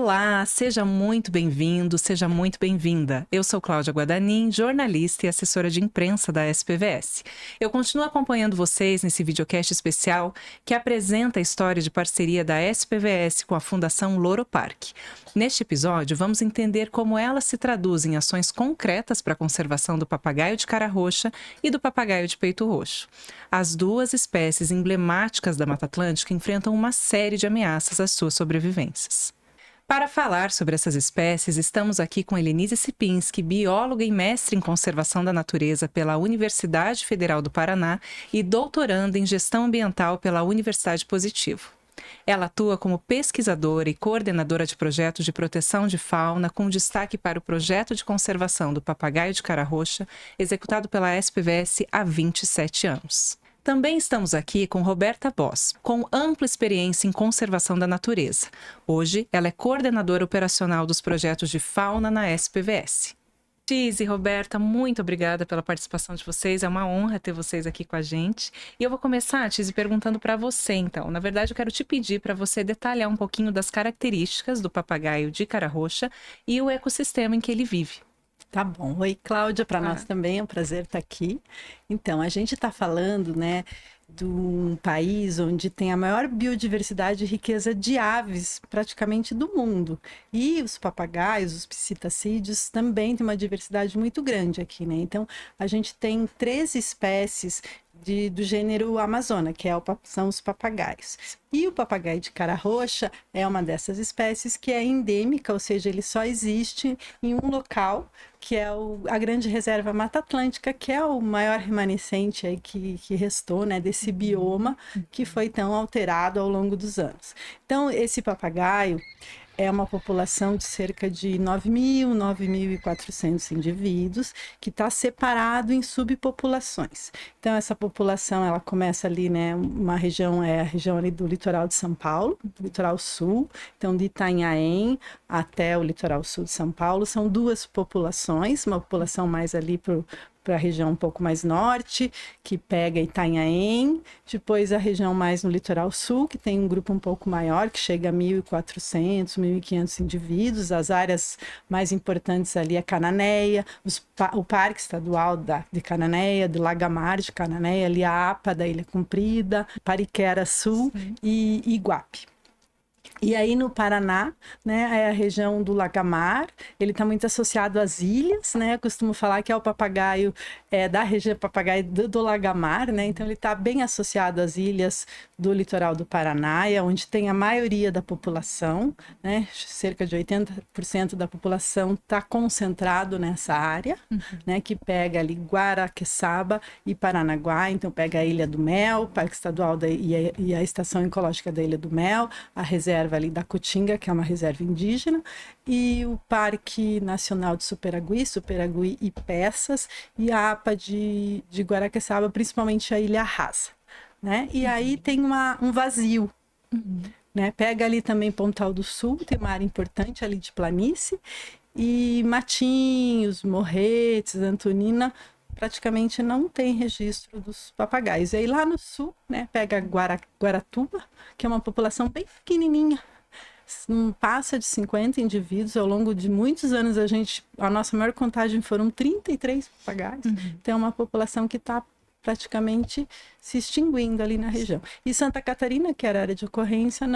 Olá, seja muito bem-vindo, seja muito bem-vinda. Eu sou Cláudia Guadanin, jornalista e assessora de imprensa da SPVS. Eu continuo acompanhando vocês nesse videocast especial que apresenta a história de parceria da SPVS com a Fundação Loro Parque. Neste episódio, vamos entender como ela se traduz em ações concretas para a conservação do papagaio de cara roxa e do papagaio de peito roxo. As duas espécies emblemáticas da Mata Atlântica enfrentam uma série de ameaças às suas sobrevivências. Para falar sobre essas espécies, estamos aqui com Helenise Sipinski, bióloga e mestre em conservação da natureza pela Universidade Federal do Paraná e doutoranda em gestão ambiental pela Universidade Positivo. Ela atua como pesquisadora e coordenadora de projetos de proteção de fauna, com destaque para o projeto de conservação do papagaio de cara roxa, executado pela SPVS há 27 anos. Também estamos aqui com Roberta Boss, com ampla experiência em conservação da natureza. Hoje, ela é coordenadora operacional dos projetos de fauna na SPVS. Tiz e Roberta, muito obrigada pela participação de vocês. É uma honra ter vocês aqui com a gente. E eu vou começar, Tiz, perguntando para você, então. Na verdade, eu quero te pedir para você detalhar um pouquinho das características do papagaio de cara roxa e o ecossistema em que ele vive. Tá bom. Oi, Cláudia, para nós também é um prazer estar aqui. Então, a gente está falando, né, de um país onde tem a maior biodiversidade e riqueza de aves praticamente do mundo. E os papagaios, os psitacídeos, também têm uma diversidade muito grande aqui, né? Então, a gente tem 13 espécies do gênero Amazona, que são os papagaios. E o papagaio de cara roxa é uma dessas espécies que é endêmica, ou seja, ele só existe em um local, que é a Grande Reserva Mata Atlântica, que é o maior remanescente aí que restou, né, desse bioma que foi tão alterado ao longo dos anos. Então, esse papagaio é uma população de cerca de 9.400 indivíduos, que está separado em subpopulações. Então, essa população, ela começa ali, né, uma região, é a região ali do litoral de São Paulo, do litoral sul, então de Itanhaém até o litoral sul de São Paulo, são duas populações, uma população mais ali para a região um pouco mais norte, que pega Itanhaém, depois a região mais no litoral sul, que tem um grupo um pouco maior, que chega a 1.400, 1.500 indivíduos, as áreas mais importantes ali é Cananéia, o Parque Estadual de Cananéia, do Lagamar de Cananéia, ali a APA da Ilha Comprida, Pariquera Sul e Iguape. E aí no Paraná, né, é a região do Lagamar, ele está muito associado às ilhas, né, eu costumo falar que é o papagaio da região papagaio do Lagamar, né, então ele está bem associado às ilhas do litoral do Paraná, onde tem a maioria da população, né, cerca de 80% da população está concentrado nessa área, né, que pega ali Guaraqueçaba e Paranaguá, então pega a Ilha do Mel, Parque Estadual e a Estação Ecológica da Ilha do Mel, a reserva ali da Caatinga, que é uma reserva indígena, e o Parque Nacional de Superagui e Peças, e a APA de Guaraqueçaba, principalmente a Ilha Rasa, né? E aí tem um vazio, né? Pega ali também Pontal do Sul, tem uma área importante ali de planície, e Matinhos, Morretes, Antonina, praticamente não tem registro dos papagaios. E aí lá no sul, né, pega Guaratuba, que é uma população bem pequenininha, não passa de 50 indivíduos. Ao longo de muitos anos, a nossa maior contagem foram 33 papagaios. Então é uma população que está praticamente se extinguindo ali na região. E Santa Catarina, que era a área de ocorrência,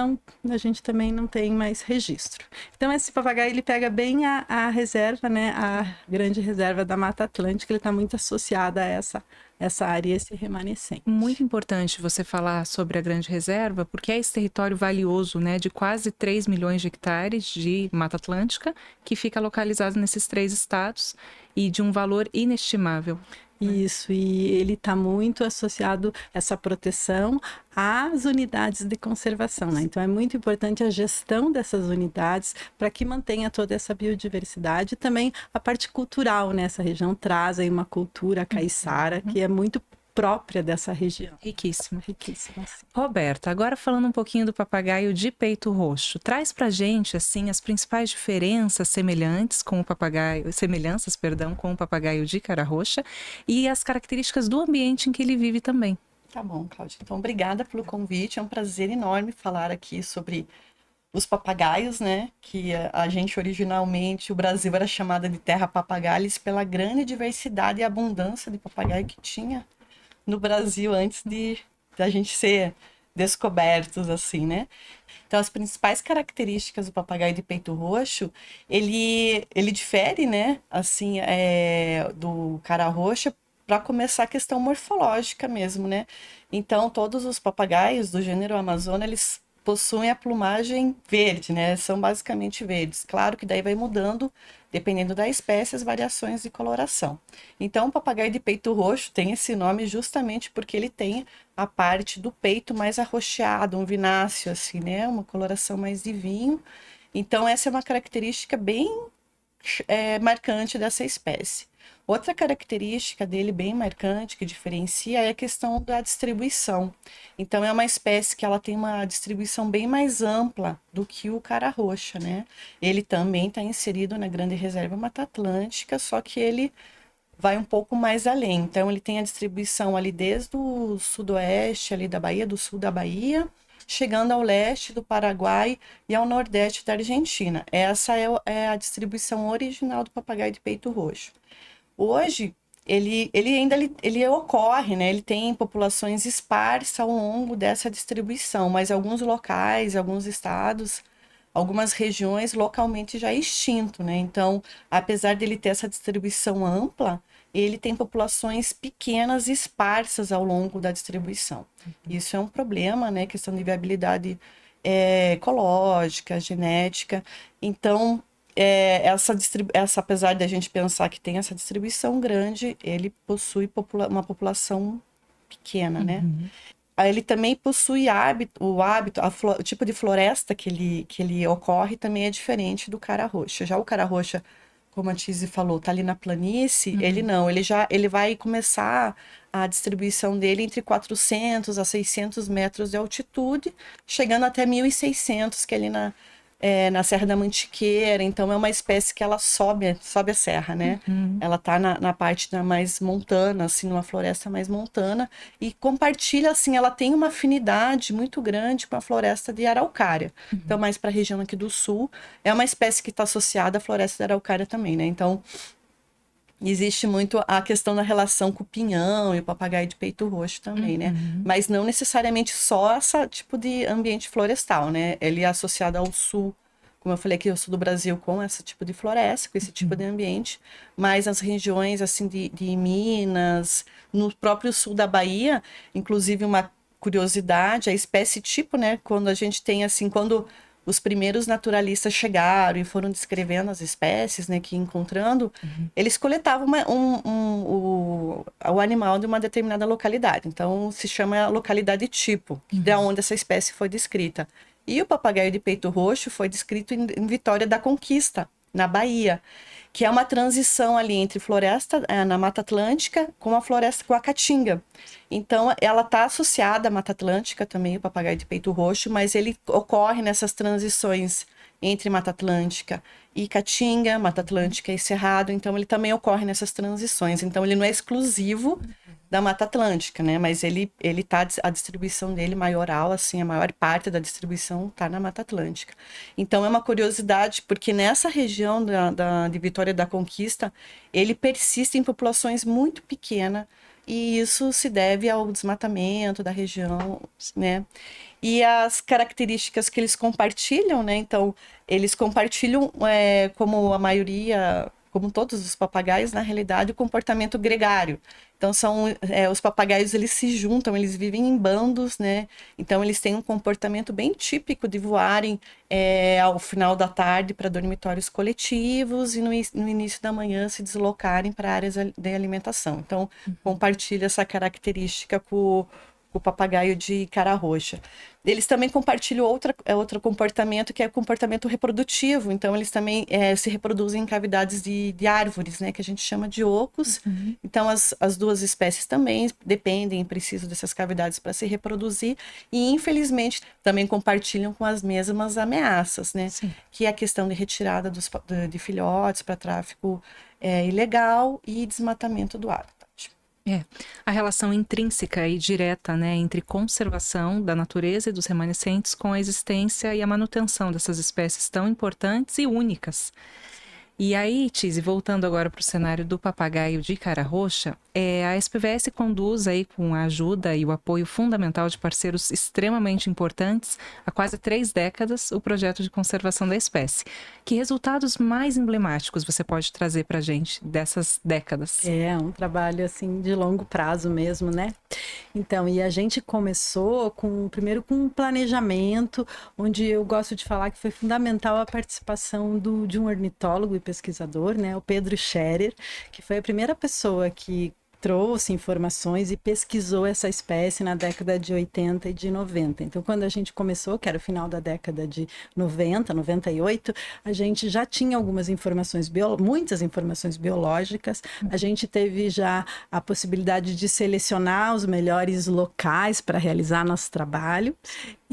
a gente também não tem mais registro. Então esse papagaio, ele pega bem a reserva, né, a Grande Reserva da Mata Atlântica, ele está muito associado a essa área, esse remanescente. Muito importante você falar sobre a Grande Reserva, porque é esse território valioso, né, de quase 3 milhões de hectares de Mata Atlântica, que fica localizado nesses 3 estados e de um valor inestimável. Isso, e ele está muito associado, essa proteção, às unidades de conservação, né? Então é muito importante a gestão dessas unidades para que mantenha toda essa biodiversidade. Também a parte cultural nessa região traz aí uma cultura caiçara que é muito própria dessa região. Riquíssima. Riquíssima, sim. Roberta, agora falando um pouquinho do papagaio de peito roxo, traz pra gente, assim, as principais semelhanças, com o papagaio de cara roxa e as características do ambiente em que ele vive também. Tá bom, Cláudia. Então, obrigada pelo convite. É um prazer enorme falar aqui sobre os papagaios, né? Que a gente originalmente, o Brasil era chamada de terra papagaios pela grande diversidade e abundância de papagaio que tinha no Brasil antes de da gente ser descobertos, assim, né? Então, as principais características do papagaio de peito roxo, ele difere, né, assim, do cara roxa, para começar a questão morfológica mesmo, né? Então, todos os papagaios do gênero Amazônia, eles possuem a plumagem verde, né? São basicamente verdes. Claro que daí vai mudando, dependendo da espécie, as variações de coloração. Então, o papagaio de peito roxo tem esse nome justamente porque ele tem a parte do peito mais arroxeado, um vináceo, assim, né? Uma coloração mais de vinho. Então, essa é uma característica bem marcante dessa espécie. Outra característica dele bem marcante, que diferencia, é a questão da distribuição. Então, é uma espécie que ela tem uma distribuição bem mais ampla do que o cara-roxa, né? Ele também está inserido na Grande Reserva Mata Atlântica, só que ele vai um pouco mais além. Então, ele tem a distribuição ali desde o sudoeste ali da Bahia, do sul da Bahia, chegando ao leste do Paraguai e ao nordeste da Argentina. Essa é a distribuição original do papagaio de peito roxo. Hoje, ele ocorre, né? Ele tem populações esparsas ao longo dessa distribuição, mas alguns locais, alguns estados, algumas regiões localmente já é extinto, né? Então, apesar dele ter essa distribuição ampla, ele tem populações pequenas esparsas ao longo da distribuição. Isso é um problema, né? Questão de viabilidade ecológica, genética. Então, apesar de a gente pensar que tem essa distribuição grande, ele possui uma população pequena, né? Ele também possui o tipo de floresta que ele ocorre também é diferente do cara roxa. Já o cara roxa, como a Tizi falou, tá ali na planície, ele não, ele vai começar a distribuição dele entre 400 a 600 metros de altitude, chegando até 1.600, que é ali na Serra da Mantiqueira. Então, é uma espécie que ela sobe a serra, né? Ela tá na parte mais montana, assim, numa floresta mais montana, e compartilha, assim, ela tem uma afinidade muito grande com a floresta de araucária. Então, mais para a região aqui do sul, é uma espécie que está associada à floresta de araucária também, né? Então, existe muito a questão da relação com o pinhão e o papagaio de peito roxo também, né? Mas não necessariamente só esse tipo de ambiente florestal, né? Ele é associado ao sul, como eu falei aqui, eu sou do Brasil, com esse tipo de floresta, com esse tipo de ambiente, mas as regiões, assim, de Minas, no próprio sul da Bahia, inclusive uma curiosidade, a espécie tipo, né? Quando a gente tem, assim, quando os primeiros naturalistas chegaram e foram descrevendo as espécies, né, que encontrando, eles coletavam o animal de uma determinada localidade. Então, se chama localidade tipo, de onde essa espécie foi descrita. E o papagaio de peito roxo foi descrito em Vitória da Conquista, na Bahia, que é uma transição ali entre floresta na Mata Atlântica com a floresta com a caatinga. Então, ela está associada à Mata Atlântica também, o papagaio de peito roxo, mas ele ocorre nessas transições entre Mata Atlântica e Caatinga, Mata Atlântica e Cerrado. Então, ele também ocorre nessas transições. Então, ele não é exclusivo da Mata Atlântica, né? Mas a distribuição dele maioral, assim, a maior parte da distribuição está na Mata Atlântica. Então, é uma curiosidade, porque nessa região de Vitória da Conquista, ele persiste em populações muito pequenas, e isso se deve ao desmatamento da região, né? E as características que eles compartilham, né? Então, eles compartilham, como a maioria, como todos os papagaios, na realidade, o comportamento gregário. Então, os papagaios, eles se juntam, eles vivem em bandos, né? Então, eles têm um comportamento bem típico de voarem ao final da tarde para dormitórios coletivos e no início da manhã se deslocarem para áreas de alimentação. Então, compartilha essa característica com o papagaio de cara roxa. Eles também compartilham outro comportamento, que é o comportamento reprodutivo. Então, eles também se reproduzem em cavidades de árvores, né, que a gente chama de ocos. Então, as duas espécies também dependem e precisam dessas cavidades para se reproduzir. E, infelizmente, também compartilham com as mesmas ameaças, né? Sim. Que é a questão de retirada de filhotes para tráfico ilegal e desmatamento do hábitat. A relação intrínseca e direta, né, entre conservação da natureza e dos remanescentes com a existência e a manutenção dessas espécies tão importantes e únicas. E aí, Tizi, voltando agora para o cenário do papagaio de cara roxa, a SPVS conduz aí com a ajuda e o apoio fundamental de parceiros extremamente importantes há quase 3 décadas o projeto de conservação da espécie. Que resultados mais emblemáticos você pode trazer para a gente dessas décadas? É um trabalho assim de longo prazo mesmo, né? Então, e a gente começou primeiro com um planejamento, onde eu gosto de falar que foi fundamental a participação de um ornitólogo e pesquisador, né, o Pedro Scherer, que foi a primeira pessoa que trouxe informações e pesquisou essa espécie na década de 80 e de 90. Então, quando a gente começou, que era o final da década de 90, 98, a gente já tinha algumas informações, muitas informações biológicas. A gente teve já a possibilidade de selecionar os melhores locais para realizar nosso trabalho.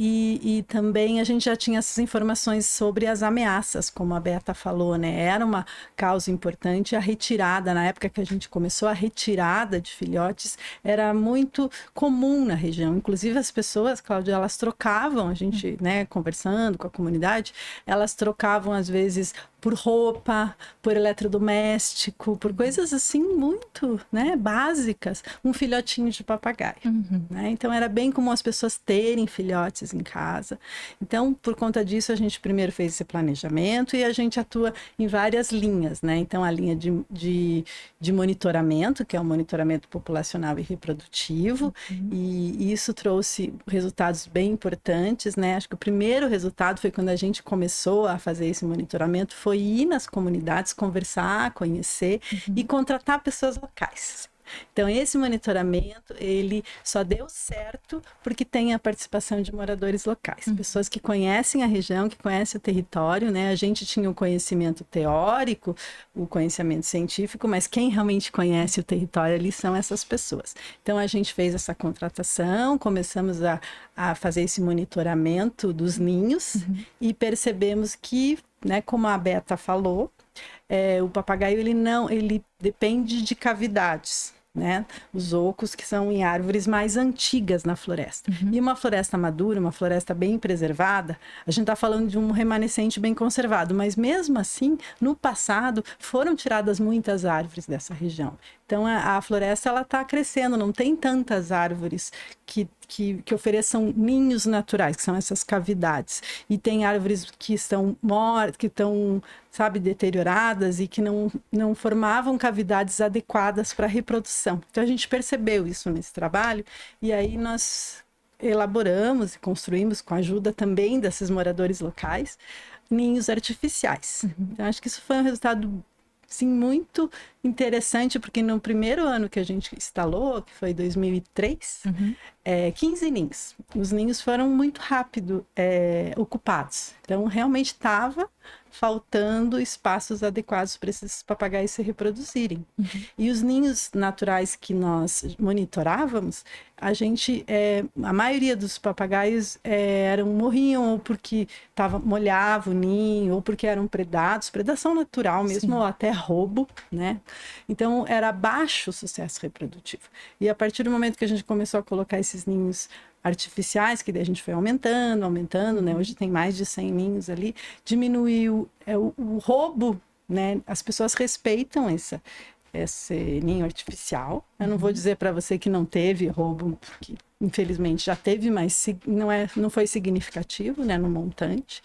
E também a gente já tinha essas informações sobre as ameaças, como a Beata falou, né? Era uma causa importante. A retirada, na época que a gente começou, a retirada de filhotes era muito comum na região. Inclusive as pessoas, Cláudia, elas trocavam, a gente, né, conversando com a comunidade, elas trocavam às vezes por roupa, por eletrodoméstico, por coisas assim muito, né, básicas, um filhotinho de papagaio. Né? Então era bem comum as pessoas terem filhotes em casa. Então, por conta disso, a gente primeiro fez esse planejamento e a gente atua em várias linhas, né? Então, a linha de monitoramento, que é o monitoramento populacional e reprodutivo, e isso trouxe resultados bem importantes, né? Acho que o primeiro resultado foi quando a gente começou a fazer esse monitoramento, foi ir nas comunidades, conversar, conhecer e contratar pessoas locais. Então, esse monitoramento, ele só deu certo porque tem a participação de moradores locais, pessoas que conhecem a região, que conhecem o território, né? A gente tinha o conhecimento teórico, o conhecimento científico, mas quem realmente conhece o território ali são essas pessoas. Então, a gente fez essa contratação, começamos a fazer esse monitoramento dos ninhos e percebemos que, né, como a Beata falou, o papagaio ele depende de cavidades, né? Os ocos que são em árvores mais antigas na floresta. E uma floresta madura, uma floresta bem preservada, a gente está falando de um remanescente bem conservado, mas mesmo assim, no passado, foram tiradas muitas árvores dessa região. Então, a floresta ela está crescendo, não tem tantas árvores que ofereçam ninhos naturais, que são essas cavidades. E tem árvores que estão mortas, que estão, sabe, deterioradas e que não formavam cavidades adequadas para a reprodução. Então, a gente percebeu isso nesse trabalho e aí nós elaboramos e construímos, com a ajuda também desses moradores locais, ninhos artificiais. Então, acho que isso foi um resultado, sim, muito interessante, porque no primeiro ano que a gente instalou, que foi 2003, 15 ninhos. Os ninhos foram muito rápido ocupados. Então, realmente estava faltando espaços adequados para esses papagaios se reproduzirem. E os ninhos naturais que nós monitorávamos, a maioria dos papagaios morriam ou porque molhava o ninho, ou porque eram predados, predação natural mesmo, ou até roubo, né? Então, era baixo o sucesso reprodutivo. E a partir do momento que a gente começou a colocar esses ninhos artificiais, que daí a gente foi aumentando, né? Hoje tem mais de 100 ninhos ali, diminuiu o roubo, né? As pessoas respeitam esse ninho artificial. Eu não vou dizer para você que não teve roubo, porque infelizmente já teve, mas não foi significativo, né, no montante.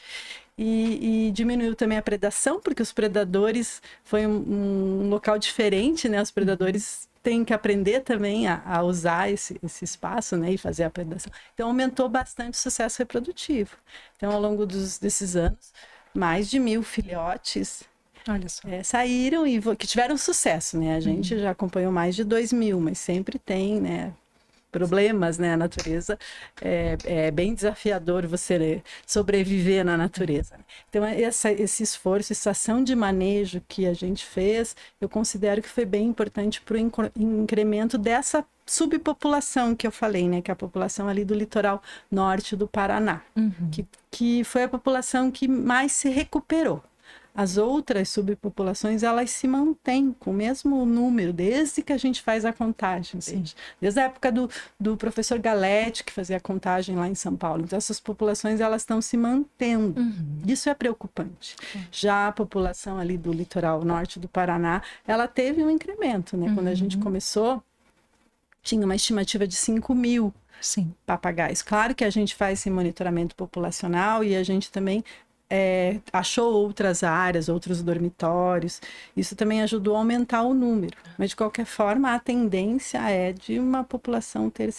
E diminuiu também a predação, porque os predadores foi um local diferente, né? Os predadores têm que aprender também a usar esse espaço, né? E fazer a predação. Então, aumentou bastante o sucesso reprodutivo. Então, ao longo desses anos, mais de 1.000 filhotes, olha só, saíram e que tiveram sucesso, né? A gente já acompanhou mais de 2.000, mas sempre tem, né, problemas, né? A natureza é bem desafiador você sobreviver na natureza. Então, esse esforço, essa ação de manejo que a gente fez, eu considero que foi bem importante para o incremento dessa subpopulação que eu falei, né? Que é a população ali do litoral norte do Paraná, que foi a população que mais se recuperou. As outras subpopulações, elas se mantêm com o mesmo número, desde que a gente faz a contagem. Desde a época do professor Galete, que fazia a contagem lá em São Paulo. Então, essas populações, elas estão se mantendo. Isso é preocupante. Já a população ali do litoral norte do Paraná, ela teve um incremento, né? Quando a gente começou, tinha uma estimativa de 5.000 papagaios. Claro que a gente faz esse monitoramento populacional e a gente também achou outras áreas, outros dormitórios. Isso também ajudou a aumentar o número. Mas, de qualquer forma, a tendência é de uma população ter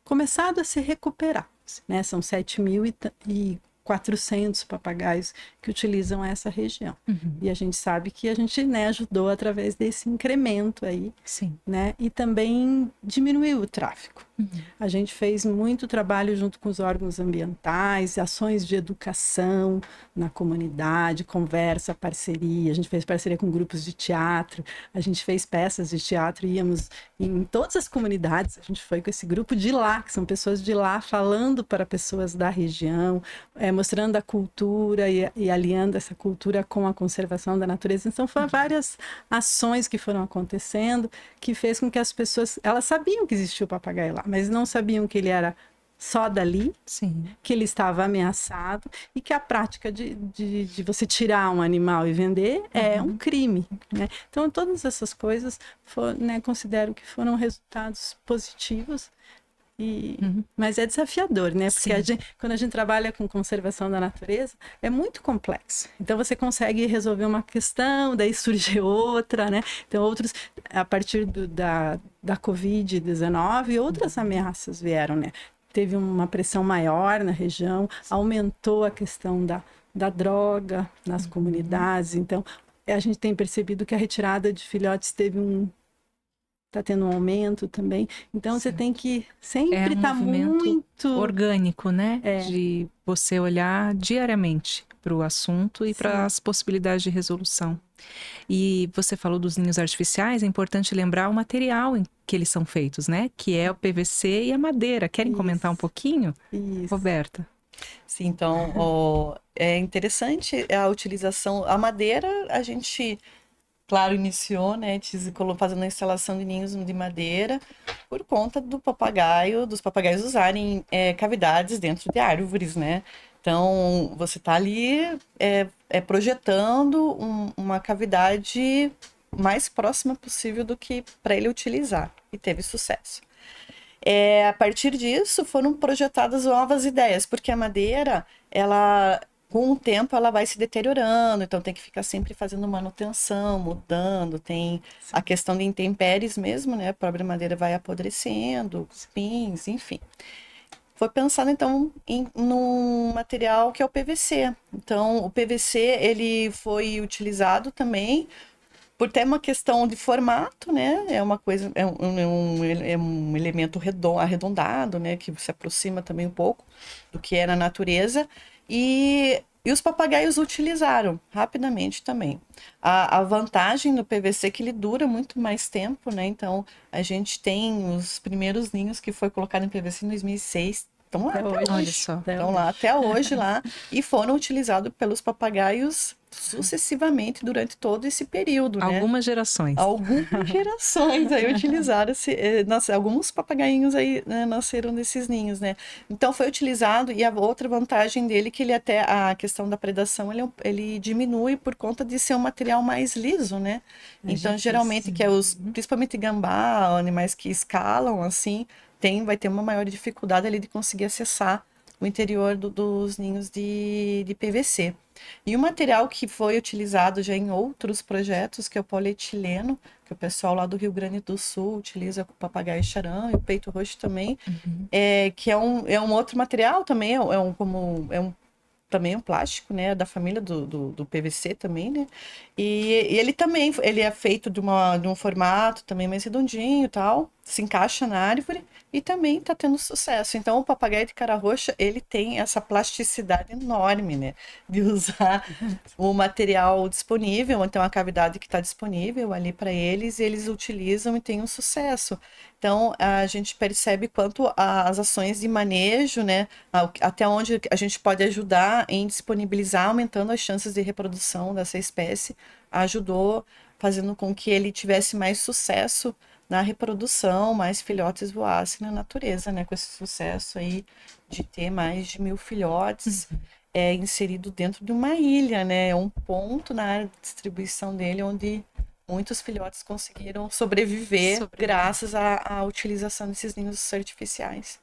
começado a se recuperar. Né? São 7.400 papagaios que utilizam essa região. E a gente sabe que a gente, né, ajudou através desse incremento aí, né? E também diminuiu o tráfego. A gente fez muito trabalho junto com os órgãos ambientais, ações de educação na comunidade, conversa, parceria. A gente fez parceria com grupos de teatro, a gente fez peças de teatro, íamos em todas as comunidades. A gente foi com esse grupo de lá, que são pessoas de lá, falando para pessoas da região, mostrando a cultura e aliando essa cultura com a conservação da natureza. Então, foram várias ações que foram acontecendo, que fez com que as pessoas... Elas sabiam que existia o papagaio lá, mas não sabiam que ele era só dali, que ele estava ameaçado e que a prática de você tirar um animal e vender é um crime. Né? Então, todas essas coisas, né, considero que foram resultados positivos. Mas é desafiador, né? Porque quando a gente trabalha com conservação da natureza, é muito complexo. Então, você consegue resolver uma questão, daí surge outra, né? Então, a partir da Covid-19, outras ameaças vieram, né? Teve uma pressão maior na região, aumentou a questão da droga nas comunidades. Então, a gente tem percebido que a retirada de filhotes está tendo um aumento também. Então, você tem que sempre estar muito... orgânico, né? De você olhar diariamente para o assunto e para as possibilidades de resolução. E você falou dos ninhos artificiais, é importante lembrar o material em que eles são feitos, né? Que é o PVC e a madeira. Querem comentar um pouquinho? Roberta? Sim, então, é interessante a utilização... A madeira, a gente... Claro, iniciou, né, fazendo a instalação de ninhos de madeira por conta dos papagaios usarem cavidades dentro de árvores, né? Então, você está ali projetando uma cavidade mais próxima possível do que para ele utilizar, e teve sucesso. A partir disso, foram projetadas novas ideias, porque a madeira, com o tempo ela vai se deteriorando, então tem que ficar sempre fazendo manutenção, mudando, tem a questão de intempéries mesmo, né? A própria madeira vai apodrecendo, espinhos, enfim. Foi pensado então num material que é o PVC. Então o PVC ele foi utilizado também por ter uma questão de formato, né? É uma coisa, é um elemento arredondado, né? Que se aproxima também um pouco do que é na natureza. E os papagaios utilizaram rapidamente também. A vantagem do PVC é que ele dura muito mais tempo, né? Então, a gente tem os primeiros ninhos que foi colocado em PVC em 2006. Estão lá até hoje. Olha só. Estão lá até hoje lá. E foram utilizados pelos papagaios sucessivamente durante todo esse período, né? Algumas gerações. Algumas gerações aí utilizaram alguns papagainhos aí, né, nasceram desses ninhos, né? Então foi utilizado, e a outra vantagem dele é que ele até, a questão da predação, ele diminui por conta de ser um material mais liso, né? Então geralmente, principalmente gambá, animais que escalam assim, vai ter uma maior dificuldade ali de conseguir acessar o interior dos ninhos de PVC. E o material que foi utilizado já em outros projetos, que é o polietileno, que o pessoal lá do Rio Grande do Sul utiliza com o papagaio charão e o peito roxo também, que é um outro material também, também um plástico, né, da família do PVC também, né, e ele também, ele é feito de um formato também mais redondinho e tal, se encaixa na árvore e também está tendo sucesso. Então, o papagaio de cara roxa, ele tem essa plasticidade enorme, né? De usar o material disponível, então a cavidade que está disponível ali para eles, e eles utilizam e têm um sucesso. Então, a gente percebe quanto as ações de manejo, né? Até onde a gente pode ajudar em disponibilizar, aumentando as chances de reprodução dessa espécie, ajudou fazendo com que ele tivesse mais sucesso na reprodução, mais filhotes voassem na natureza, né? Com esse sucesso aí de ter mais de 1.000 filhotes inserido dentro de uma ilha, né? É um ponto na área de distribuição dele onde muitos filhotes conseguiram sobreviver graças à utilização desses ninhos artificiais.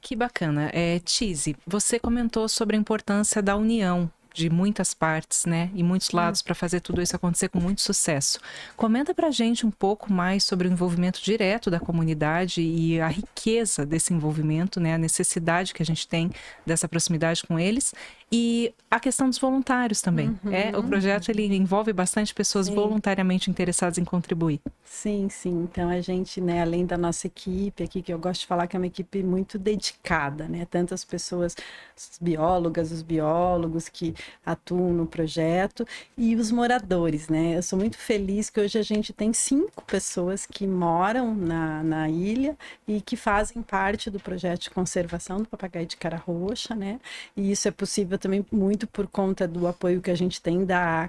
Que bacana. Tizi, você comentou sobre a importância da união de muitas partes, né, e muitos lados para fazer tudo isso acontecer com muito sucesso. Comenta pra gente um pouco mais sobre o envolvimento direto da comunidade e a riqueza desse envolvimento, né, a necessidade que a gente tem dessa proximidade com eles e a questão dos voluntários também. O projeto ele envolve bastante pessoas voluntariamente interessadas em contribuir. Sim. Então a gente, né, além da nossa equipe aqui, que eu gosto de falar que é uma equipe muito dedicada, né, tantas pessoas, as biólogas, os biólogos que atuam no projeto e os moradores, né. Eu sou muito feliz que hoje a gente tem 5 pessoas que moram na ilha e que fazem parte do projeto de conservação do papagaio de cara roxa, né, e isso é possível também muito por conta do apoio que a gente tem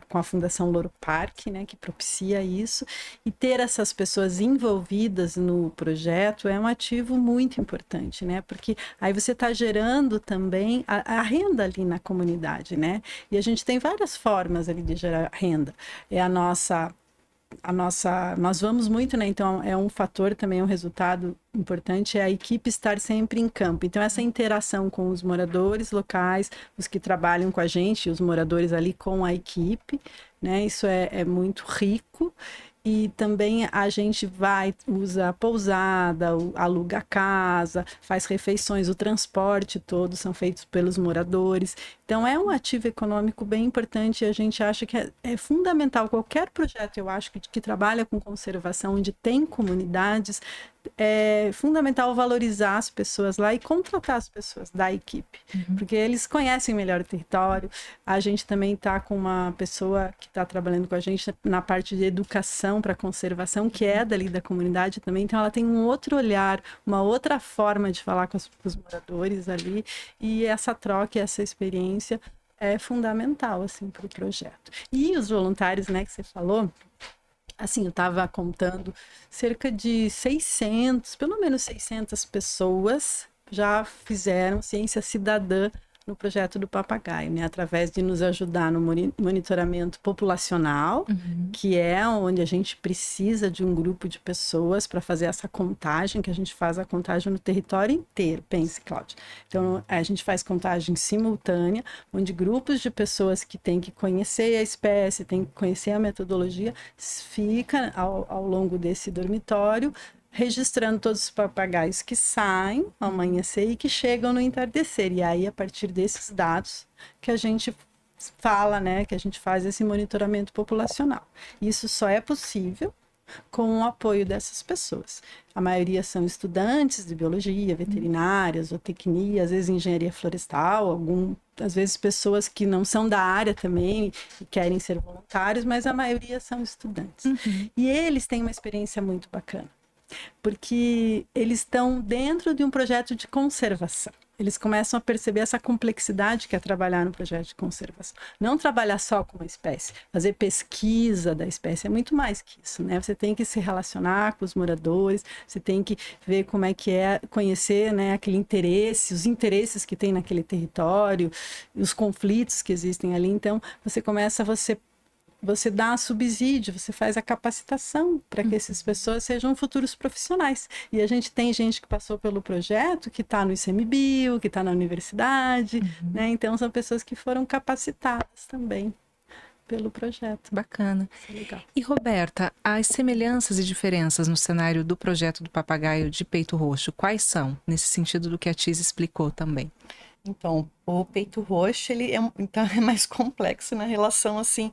com a Fundação Louro Parque, né, que propicia isso, e ter essas pessoas envolvidas no projeto é um ativo muito importante, né, porque aí você está gerando também a renda ali na comunidade, né, e a gente tem várias formas ali de gerar renda. Nós vamos muito, né? Então é um fator também, um resultado importante, é a equipe estar sempre em campo. Então essa interação com os moradores locais, os que trabalham com a gente, os moradores ali com a equipe, né? Isso é muito rico. E também a gente usa a pousada, aluga a casa, faz refeições, o transporte todo são feitos pelos moradores. Então é um ativo econômico bem importante e a gente acha que é fundamental. Qualquer projeto, eu acho, que trabalha com conservação, onde tem comunidades, é fundamental valorizar as pessoas lá e contratar as pessoas da equipe, porque eles conhecem melhor o território. A gente também está com uma pessoa que está trabalhando com a gente na parte de educação para conservação, que é dali da comunidade também, então ela tem um outro olhar, uma outra forma de falar com os moradores ali, e essa troca, essa experiência é fundamental, assim, para o projeto. E os voluntários, né, que você falou, assim, eu estava contando, cerca de 600, pelo menos 600 pessoas já fizeram ciência cidadã no projeto do papagaio, né? Através de nos ajudar no monitoramento populacional, que é onde a gente precisa de um grupo de pessoas para fazer essa contagem, que a gente faz a contagem no território inteiro. Pense, Cláudia. Então, a gente faz contagem simultânea, onde grupos de pessoas que têm que conhecer a espécie, têm que conhecer a metodologia, fica ao longo desse dormitório, registrando todos os papagaios que saem ao amanhecer e que chegam no entardecer. E aí, a partir desses dados, que a gente fala, né, que a gente faz esse monitoramento populacional. Isso só é possível com o apoio dessas pessoas. A maioria são estudantes de biologia, veterinária, zootecnia, às vezes engenharia florestal, às vezes pessoas que não são da área também e querem ser voluntários, mas a maioria são estudantes. E eles têm uma experiência muito bacana, porque eles estão dentro de um projeto de conservação. Eles começam a perceber essa complexidade que é trabalhar no projeto de conservação. Não trabalhar só com uma espécie, fazer pesquisa da espécie é muito mais que isso, né? Você tem que se relacionar com os moradores, você tem que ver como é que é, conhecer, né, aquele interesse, os interesses que tem naquele território, os conflitos que existem ali. Então, você dá subsídio, você faz a capacitação para que essas pessoas sejam futuros profissionais. E a gente tem gente que passou pelo projeto, que está no ICMBio, que está na universidade, né? Então são pessoas que foram capacitadas também pelo projeto. Bacana. Isso é legal. E Roberta, as semelhanças e diferenças no cenário do projeto do papagaio de peito roxo, quais são? Nesse sentido do que a Tiz explicou também. Então, o peito roxo, então, é mais complexo na relação, assim,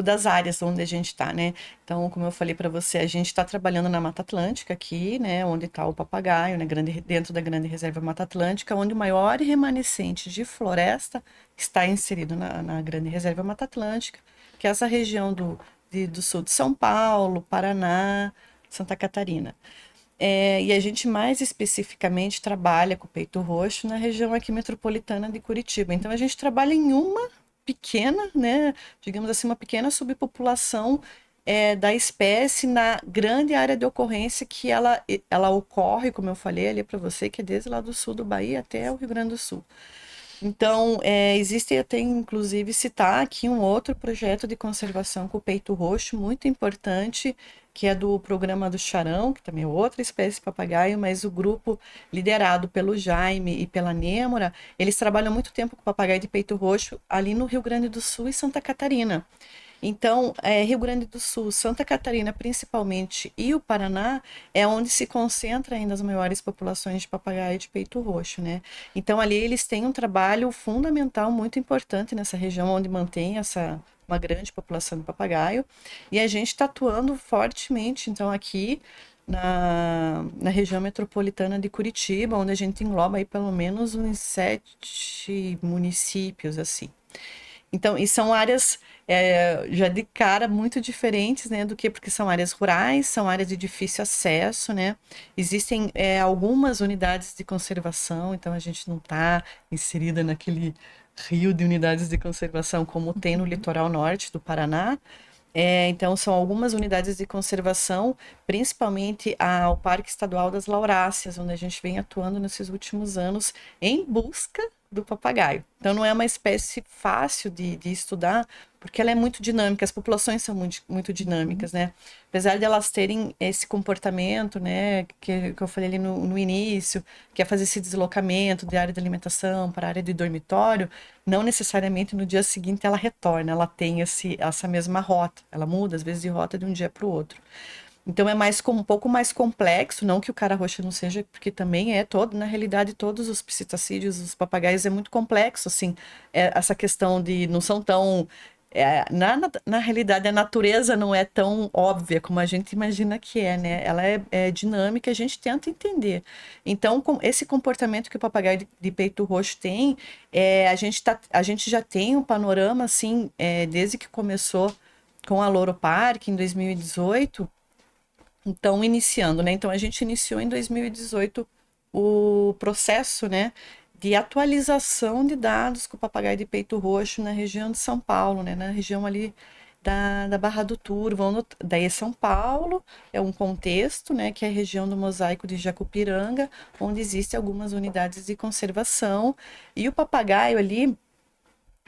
das áreas onde a gente está, né? Então, como eu falei para você, a gente está trabalhando na Mata Atlântica aqui, né? Onde está o papagaio, né? Dentro da Grande Reserva Mata Atlântica, onde o maior remanescente de floresta está inserido na Grande Reserva Mata Atlântica, que é essa região do sul de São Paulo, Paraná, Santa Catarina. E a gente mais especificamente trabalha com o peito roxo na região aqui metropolitana de Curitiba. Então a gente trabalha em uma pequena, né, digamos assim, uma pequena subpopulação da espécie na grande área de ocorrência que ela ocorre, como eu falei ali para você, que é desde lá do sul do Bahia até o Rio Grande do Sul. Então, existe, eu tenho inclusive citar aqui um outro projeto de conservação com o peito roxo, muito importante, que é do programa do Charão, que também é outra espécie de papagaio, mas o grupo liderado pelo Jaime e pela Nêmora, eles trabalham muito tempo com papagaio de peito roxo ali no Rio Grande do Sul e Santa Catarina. Então, Rio Grande do Sul, Santa Catarina principalmente e o Paraná é onde se concentra ainda as maiores populações de papagaio de peito roxo, né? Então, ali eles têm um trabalho fundamental muito importante nessa região onde mantém uma grande população de papagaio. E a gente está atuando fortemente, então, aqui na região metropolitana de Curitiba, onde a gente engloba aí pelo menos uns 7 municípios, assim. Então, e são áreas já de cara muito diferentes, né, porque são áreas rurais, são áreas de difícil acesso, né? Existem algumas unidades de conservação, então a gente não está inserida naquele rio de unidades de conservação como tem no litoral norte do Paraná. Então, são algumas unidades de conservação, principalmente o Parque Estadual das Lauráceas, onde a gente vem atuando nesses últimos anos em busca do papagaio. Então, não é uma espécie fácil de estudar, porque ela é muito dinâmica, as populações são muito, muito dinâmicas, né? Apesar de elas terem esse comportamento, né, que eu falei ali no início, que é fazer esse deslocamento de área de alimentação para a área de dormitório, não necessariamente no dia seguinte ela retorna, ela tem essa mesma rota, ela muda às vezes de rota de um dia para o outro. Então é um pouco mais complexo, não que o cara roxo não seja, porque também na realidade todos os psitacídeos, os papagaios é muito complexo, assim, essa questão de não são tão na realidade, a natureza não é tão óbvia como a gente imagina que é, né? Ela é dinâmica, a gente tenta entender. Então, com esse comportamento que o papagaio de peito roxo tem, a gente já tem um panorama, assim, desde que começou com a Loro Park, em 2018, então, iniciando, né? Então, a gente iniciou em 2018 o processo, né, de atualização de dados com o papagaio de peito roxo na região de São Paulo, né, na região ali da Barra do Turvo. Daí São Paulo é um contexto, né, que é a região do Mosaico de Jacupiranga, onde existem algumas unidades de conservação. E o papagaio ali,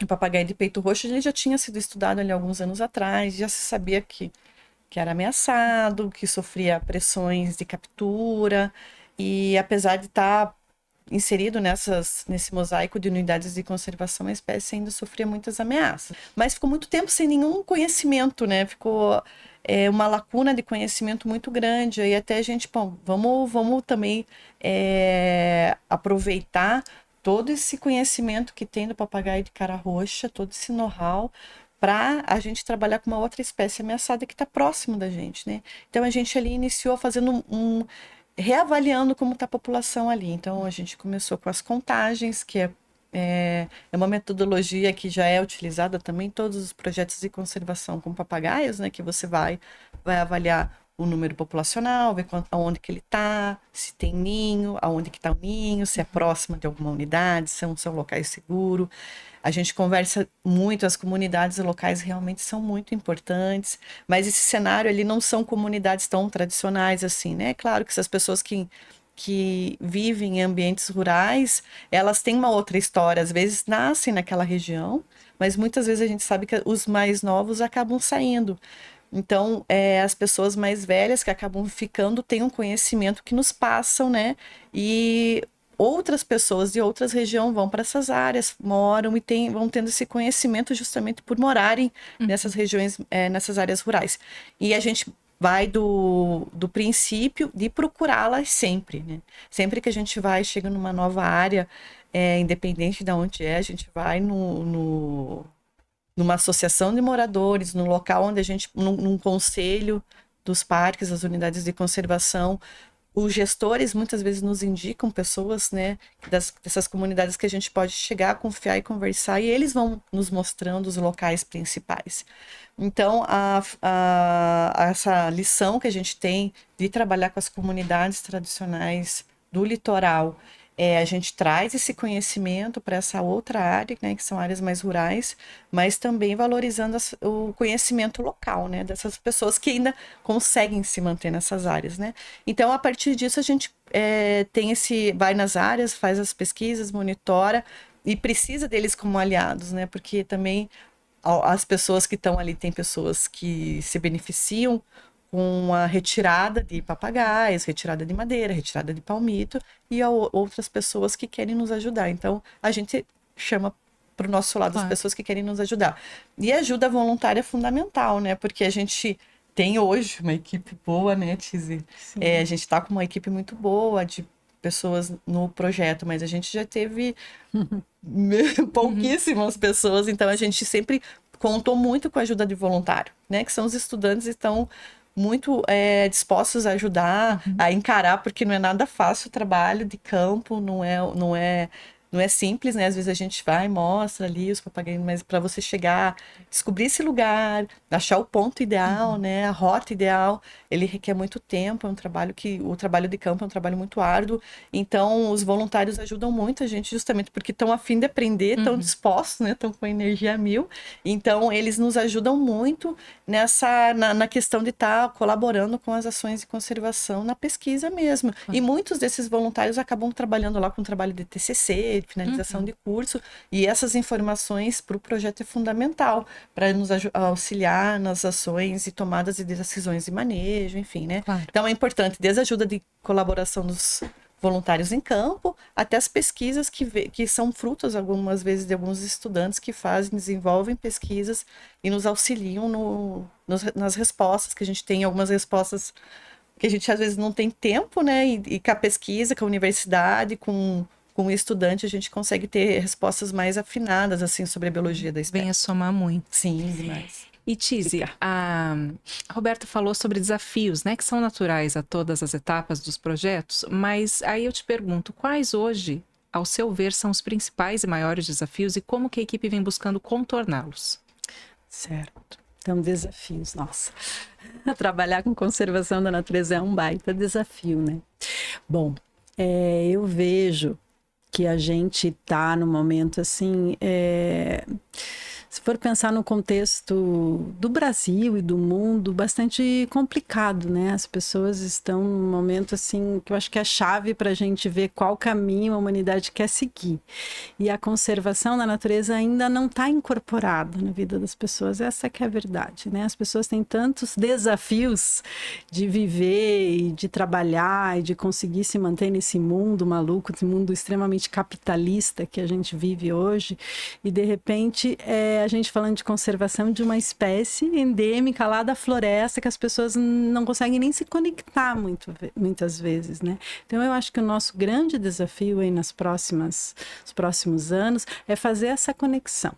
o papagaio de peito roxo, ele já tinha sido estudado ali alguns anos atrás, já se sabia que era ameaçado, que sofria pressões de captura, e apesar de estar inserido nesse mosaico de unidades de conservação, a espécie ainda sofria muitas ameaças. Mas ficou muito tempo sem nenhum conhecimento, né? Ficou uma lacuna de conhecimento muito grande. Aí até a gente, bom, vamos também aproveitar todo esse conhecimento que tem do papagaio de cara roxa, todo esse know-how, para a gente trabalhar com uma outra espécie ameaçada que está próximo da gente, né? Então a gente ali iniciou fazendo reavaliando como está a população ali. Então a gente começou com as contagens, que é uma metodologia que já é utilizada também em todos os projetos de conservação com papagaios, né? Que você vai avaliar o número populacional, ver aonde que ele está, se tem ninho, aonde que está o ninho, se é próximo de alguma unidade, se são locais seguros. A gente conversa muito, as comunidades locais realmente são muito importantes, mas esse cenário ali não são comunidades tão tradicionais assim, né? Claro que essas pessoas que vivem em ambientes rurais, elas têm uma outra história, às vezes nascem naquela região, mas muitas vezes a gente sabe que os mais novos acabam saindo. Então, as pessoas mais velhas que acabam ficando têm um conhecimento que nos passam, né? E outras pessoas de outras regiões vão para essas áreas, moram e vão tendo esse conhecimento justamente por morarem nessas regiões, nessas áreas rurais. E a gente vai do princípio de procurá-las sempre, né? Sempre que a gente chega numa nova área, independente de onde a gente vai numa associação de moradores, num local onde num conselho dos parques, das unidades de conservação, os gestores muitas vezes nos indicam pessoas, né, dessas comunidades que a gente pode chegar, confiar e conversar, e eles vão nos mostrando os locais principais. Então, essa lição que a gente tem de trabalhar com as comunidades tradicionais do litoral, a gente traz esse conhecimento para essa outra área, né, que são áreas mais rurais, mas também valorizando o conhecimento local, né, dessas pessoas que ainda conseguem se manter nessas áreas, né. Então, a partir disso, a gente vai nas áreas, faz as pesquisas, monitora e precisa deles como aliados, né, porque também as pessoas que estão ali, tem pessoas que se beneficiam com a retirada de papagaios, retirada de madeira, retirada de palmito, e outras pessoas que querem nos ajudar. Então, a gente chama para o nosso lado as pessoas que querem nos ajudar. E a ajuda voluntária é fundamental, né? Porque a gente tem hoje uma equipe boa, né, Tizi? A gente está com uma equipe muito boa de pessoas no projeto, mas a gente já teve pouquíssimas pessoas, então a gente sempre contou muito com a ajuda de voluntário, né? Que são os estudantes que estão muito dispostos a ajudar, a encarar, porque não é nada fácil o trabalho de campo, não é simples, né? Às vezes a gente vai e mostra ali os papagaios, mas para você chegar, descobrir esse lugar, achar o ponto ideal, né? A rota ideal, ele requer muito tempo, o trabalho de campo é um trabalho muito árduo. Então, os voluntários ajudam muito a gente, justamente porque estão a fim de aprender, estão dispostos, né? Estão com energia a mil. Então, eles nos ajudam muito na questão de estar colaborando com as ações de conservação na pesquisa mesmo. E muitos desses voluntários acabam trabalhando lá com trabalho de TCC, de finalização de curso, e essas informações para o projeto é fundamental para nos auxiliar nas ações e tomadas de decisões de manejo, enfim, né? Claro. Então é importante, desde a ajuda de colaboração dos voluntários em campo, até as pesquisas que são frutos, algumas vezes, de alguns estudantes que desenvolvem pesquisas e nos auxiliam nas respostas, que a gente tem algumas respostas que a gente às vezes não tem tempo, né? E com a pesquisa, com a universidade, com o estudante, a gente consegue ter respostas mais afinadas, assim, sobre a biologia da espécie. Vem a somar muito. Sim, demais. E Tizi, a Roberta falou sobre desafios, né, que são naturais a todas as etapas dos projetos, mas aí eu te pergunto, quais hoje, ao seu ver, são os principais e maiores desafios e como que a equipe vem buscando contorná-los? Certo. Então, desafios, nossa. Trabalhar com conservação da natureza é um baita desafio, né? Bom, eu vejo que a gente está no momento assim, se for pensar no contexto do Brasil e do mundo, bastante complicado, né? As pessoas estão num momento assim que eu acho que é a chave para a gente ver qual caminho a humanidade quer seguir. E a conservação da natureza ainda não está incorporada na vida das pessoas, essa que é a verdade, né? As pessoas têm tantos desafios de viver e de trabalhar e de conseguir se manter nesse mundo maluco, esse mundo extremamente capitalista que a gente vive hoje, e de repente a gente falando de conservação de uma espécie endêmica lá da floresta que as pessoas não conseguem nem se conectar muitas vezes, né? Então eu acho que o nosso grande desafio aí nos próximos anos é fazer essa conexão.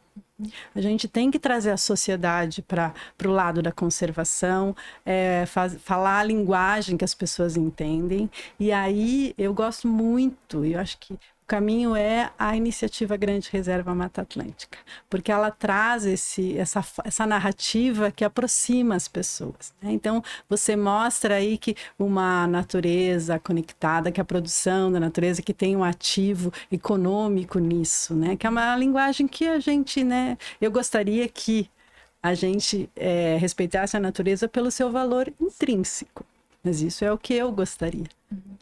A gente tem que trazer a sociedade para o lado da conservação, falar a linguagem que as pessoas entendem, e aí eu gosto muito, eu acho que o caminho é a iniciativa Grande Reserva Mata Atlântica, porque ela traz essa narrativa que aproxima as pessoas, né? Então, você mostra aí que uma natureza conectada, que a produção da natureza, que tem um ativo econômico nisso, né? Que é uma linguagem que a gente, né? Eu gostaria que a gente respeitasse a natureza pelo seu valor intrínseco. Mas isso é o que eu gostaria,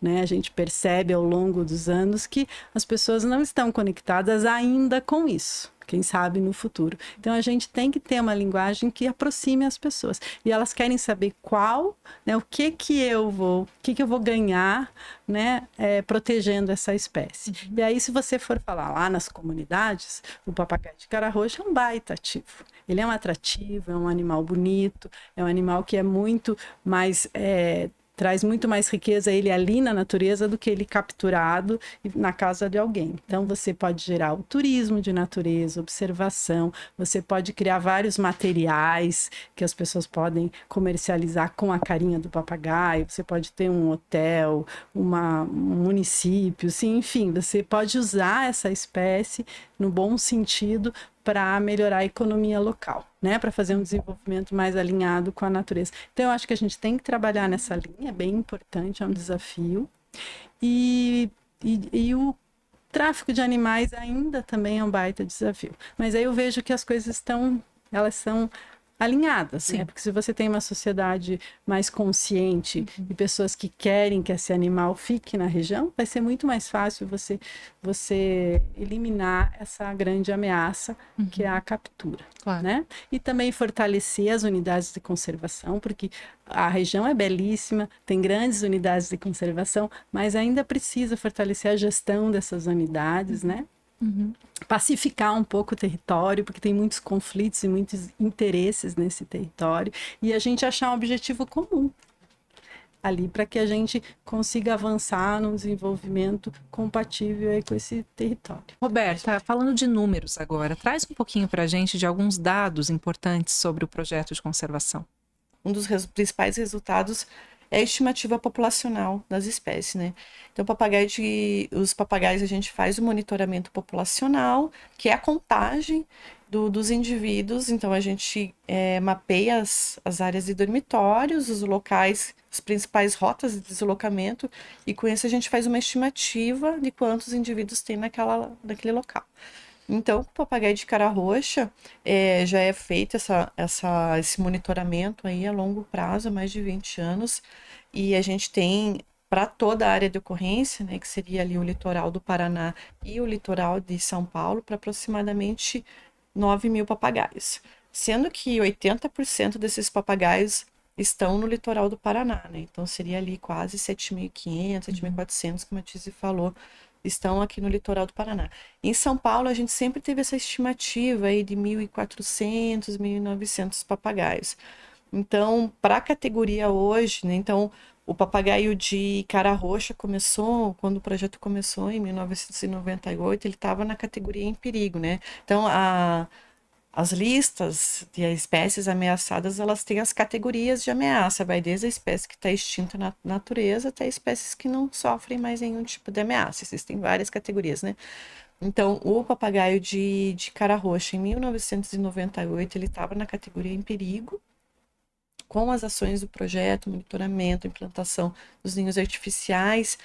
né? A gente percebe ao longo dos anos que as pessoas não estão conectadas ainda com isso. Quem sabe no futuro. Então a gente tem que ter uma linguagem que aproxime as pessoas. E elas querem saber qual, né, o que eu vou ganhar, né, protegendo essa espécie. E aí, se você for falar lá nas comunidades, o papagaio de cara roxa é um baita ativo. Ele é um atrativo, é um animal bonito, é um animal que é muito mais traz muito mais riqueza ele ali na natureza do que ele capturado na casa de alguém. Então, você pode gerar o turismo de natureza, observação, você pode criar vários materiais que as pessoas podem comercializar com a carinha do papagaio, você pode ter um hotel, um município, sim, enfim, você pode usar essa espécie no bom sentido para melhorar a economia local, né? Para fazer um desenvolvimento mais alinhado com a natureza. Então, eu acho que a gente tem que trabalhar nessa linha, é bem importante, é um desafio. E o tráfico de animais ainda também é um baita desafio. Mas aí eu vejo que as coisas elas são alinhadas, né? Porque se você tem uma sociedade mais consciente e pessoas que querem que esse animal fique na região, vai ser muito mais fácil você eliminar essa grande ameaça que é a captura, né? E também fortalecer as unidades de conservação, porque a região é belíssima, tem grandes unidades de conservação, mas ainda precisa fortalecer a gestão dessas unidades, né? Pacificar um pouco o território, porque tem muitos conflitos e muitos interesses nesse território, e a gente achar um objetivo comum ali para que a gente consiga avançar num desenvolvimento compatível aí com esse território. Roberta, falando de números agora, traz um pouquinho para a gente de alguns dados importantes sobre o projeto de conservação. Um dos principais resultados é a estimativa populacional das espécies, né? Então, os papagaios a gente faz o monitoramento populacional, que é a contagem dos indivíduos. Então, a gente mapeia as áreas de dormitórios, os locais, as principais rotas de deslocamento, e com isso a gente faz uma estimativa de quantos indivíduos tem naquele local. Então, o papagaio de cara roxa já é feito esse monitoramento aí a longo prazo, há mais de 20 anos, e a gente tem para toda a área de ocorrência, né, que seria ali o litoral do Paraná e o litoral de São Paulo, para aproximadamente 9.000 papagaios. Sendo que 80% desses papagaios estão no litoral do Paraná, né? Então, seria ali quase 7.500, 7.400, como a Tizi falou, estão aqui no litoral do Paraná. Em São Paulo, a gente sempre teve essa estimativa aí de 1.400, 1.900 papagaios. Então, para a categoria hoje, né? Então, o papagaio de cara roxa começou, quando o projeto começou em 1998, ele estava na categoria em perigo, né? Então, as listas de espécies ameaçadas, elas têm as categorias de ameaça, vai desde a espécie que está extinta na natureza até espécies que não sofrem mais nenhum tipo de ameaça. Existem várias categorias, né? Então, o papagaio de cara roxa, em 1998, ele estava na categoria em perigo. Com as ações do projeto, monitoramento, implantação dos ninhos artificiais,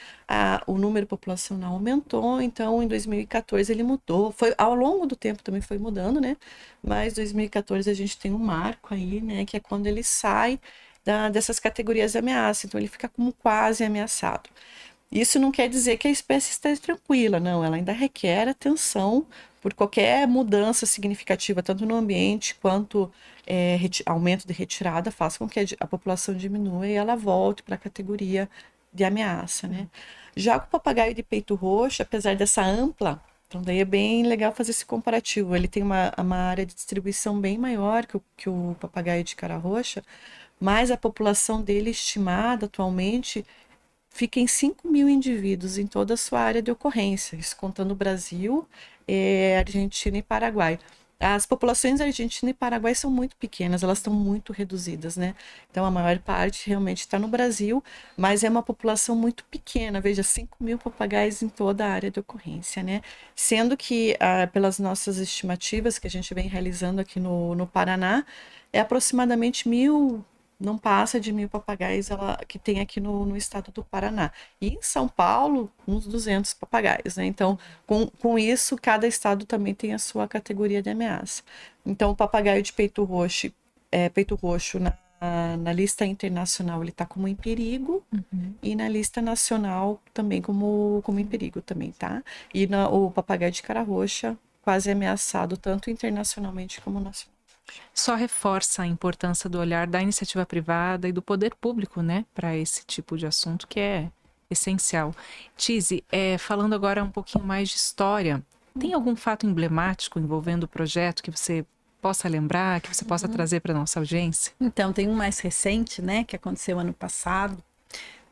o número populacional aumentou. Então, em 2014 ele mudou. Ao longo do tempo também foi mudando, né? Mas em 2014 a gente tem um marco aí, né? Que é quando ele sai dessas categorias de ameaça. Então, ele fica como quase ameaçado. Isso não quer dizer que a espécie está tranquila, não. Ela ainda requer atenção por qualquer mudança significativa, tanto no ambiente quanto aumento de retirada, faça com que a população diminua e ela volte para a categoria de ameaça, né? Já com o papagaio de peito roxo, apesar dessa ampla, então daí é bem legal fazer esse comparativo. Ele tem uma área de distribuição bem maior que o papagaio de cara roxa, mas a população dele estimada atualmente fica em 5.000 indivíduos em toda a sua área de ocorrência, isso contando Brasil, Argentina e Paraguai. As populações argentina e paraguai são muito pequenas, elas estão muito reduzidas, né? Então, a maior parte realmente está no Brasil, mas é uma população muito pequena, veja, 5.000 papagaios em toda a área de ocorrência, né? Sendo que, pelas nossas estimativas que a gente vem realizando aqui no Paraná, é aproximadamente 1.000, não passa de 1.000 papagaios que tem aqui no estado do Paraná. E em São Paulo, uns 200 papagaios, né? Então, com isso, cada estado também tem a sua categoria de ameaça. Então, o papagaio de peito roxo na lista internacional, ele está como em perigo, e na lista nacional também como em perigo também, tá? E o papagaio de cara roxa quase ameaçado, tanto internacionalmente como nacionalmente. Só reforça a importância do olhar da iniciativa privada e do poder público, né, para esse tipo de assunto que é essencial. Tizi, falando agora um pouquinho mais de história, tem algum fato emblemático envolvendo o projeto que você possa lembrar, que você possa trazer para nossa audiência? Então, tem um mais recente, né, que aconteceu ano passado.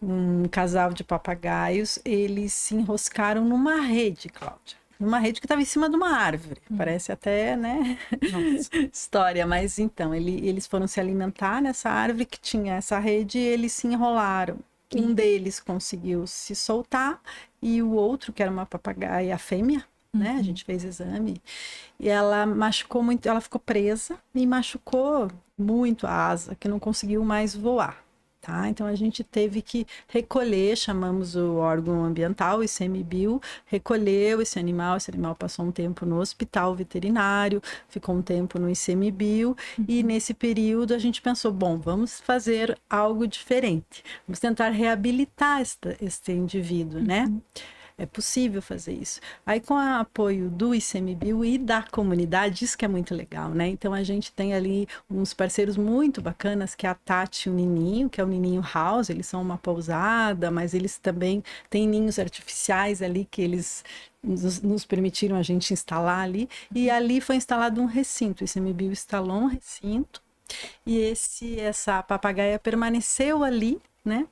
Um casal de papagaios, eles se enroscaram numa rede, Cláudia. Numa rede que estava em cima de uma árvore. Parece até, né? Nossa. História, mas então, eles foram se alimentar nessa árvore que tinha essa rede e eles se enrolaram. Um deles conseguiu se soltar e o outro, que era uma papagaia fêmea, né? A gente fez exame e ela machucou muito, ela ficou presa e machucou muito a asa, que não conseguiu mais voar. Tá? Então a gente teve que recolher, chamamos o órgão ambiental, o ICMBio, recolheu esse animal passou um tempo no hospital veterinário, ficou um tempo no ICMBio, e nesse período a gente pensou, bom, vamos fazer algo diferente, vamos tentar reabilitar este indivíduo, né? É possível fazer isso. Aí, com o apoio do ICMBio e da comunidade, isso que é muito legal, né? Então, a gente tem ali uns parceiros muito bacanas, que é a Tati e o Nininho, que é o Nininho House, eles são uma pousada, mas eles também têm ninhos artificiais ali, que eles nos permitiram a gente instalar ali, e ali foi instalado um recinto, o ICMBio instalou um recinto, e essa papagaia permaneceu ali, né?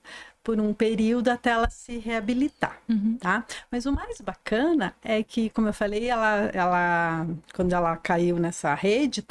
Por um período até ela se reabilitar, tá? Mas o mais bacana é que, como eu falei, ela quando ela caiu nessa rede,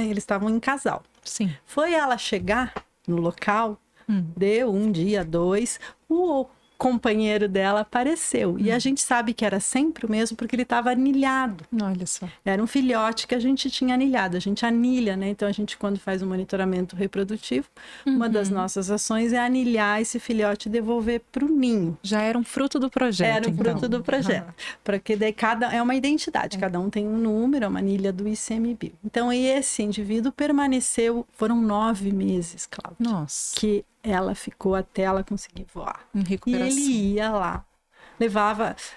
eles estavam em casal. Sim. Foi ela chegar no local, deu um dia, 2, o companheiro dela apareceu. E a gente sabe que era sempre o mesmo porque ele estava anilhado. Olha só. Era um filhote que a gente tinha anilhado. A gente anilha, né? Então, a gente, quando faz o monitoramento reprodutivo, uma das nossas ações é anilhar esse filhote e devolver para o ninho. Já era um fruto do projeto, Era um fruto do projeto. Porque daí é uma identidade, cada um tem um número, é uma anilha do ICMBio. Então, esse indivíduo permaneceu, foram 9 meses, Cláudia. Nossa. Que ela ficou até ela conseguir voar. Em recuperação. E ele ia lá,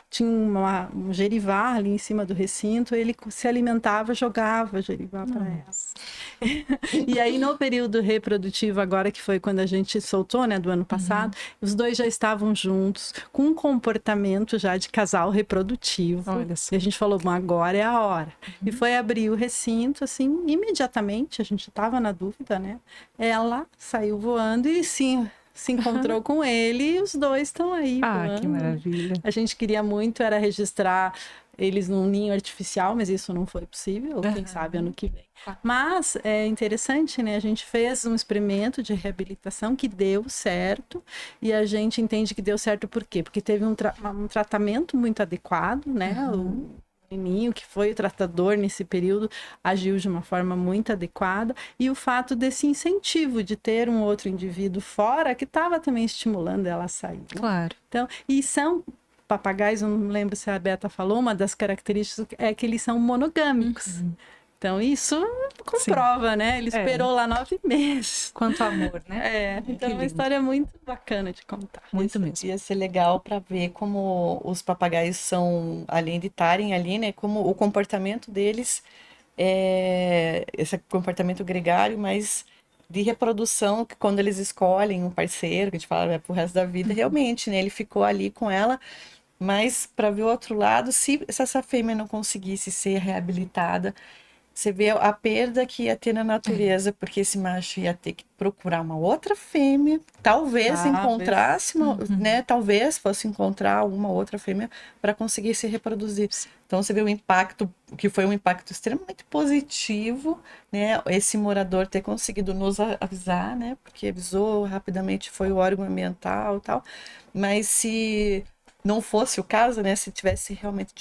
tinha um gerivá ali em cima do recinto, ele se alimentava, jogava gerivá para ela. E aí, no período reprodutivo agora, que foi quando a gente soltou, né, do ano passado, os dois já estavam juntos, com um comportamento já de casal reprodutivo. Olha só. E a gente falou, bom, agora é a hora. E foi abrir o recinto, assim, imediatamente, a gente estava na dúvida, né? Ela saiu voando e sim, se encontrou com ele e os dois estão aí voando. Que maravilha. A gente queria muito era registrar eles num ninho artificial, mas isso não foi possível, quem sabe ano que vem. Mas é interessante, né? A gente fez um experimento de reabilitação que deu certo e a gente entende que deu certo por quê? Porque teve um tratamento muito adequado, né? O Nininho, que foi o tratador nesse período, agiu de uma forma muito adequada, e o fato desse incentivo de ter um outro indivíduo fora que estava também estimulando ela a sair. Né? Claro. Então, e são papagaios, eu não lembro se a Beta falou, uma das características é que eles são monogâmicos. Então, isso comprova, né? Ele esperou lá 9 meses. Quanto amor, né? Então é uma história muito bacana de contar. Muito mesmo. Ia ser legal para ver como os papagaios são, além de estarem ali, né? Como o comportamento deles esse comportamento gregário, mas de reprodução, que quando eles escolhem um parceiro, que a gente fala pro resto da vida, realmente, né? Ele ficou ali com ela, mas para ver o outro lado, se essa fêmea não conseguisse ser reabilitada, você vê a perda que ia ter na natureza, porque esse macho ia ter que procurar uma outra fêmea, talvez encontrasse, né? Talvez fosse encontrar uma outra fêmea para conseguir se reproduzir. Então você vê o impacto, que foi um impacto extremamente positivo, né? Esse morador ter conseguido nos avisar, né? Porque avisou rapidamente, foi o órgão ambiental e tal. Mas se não fosse o caso, né? Se tivesse realmente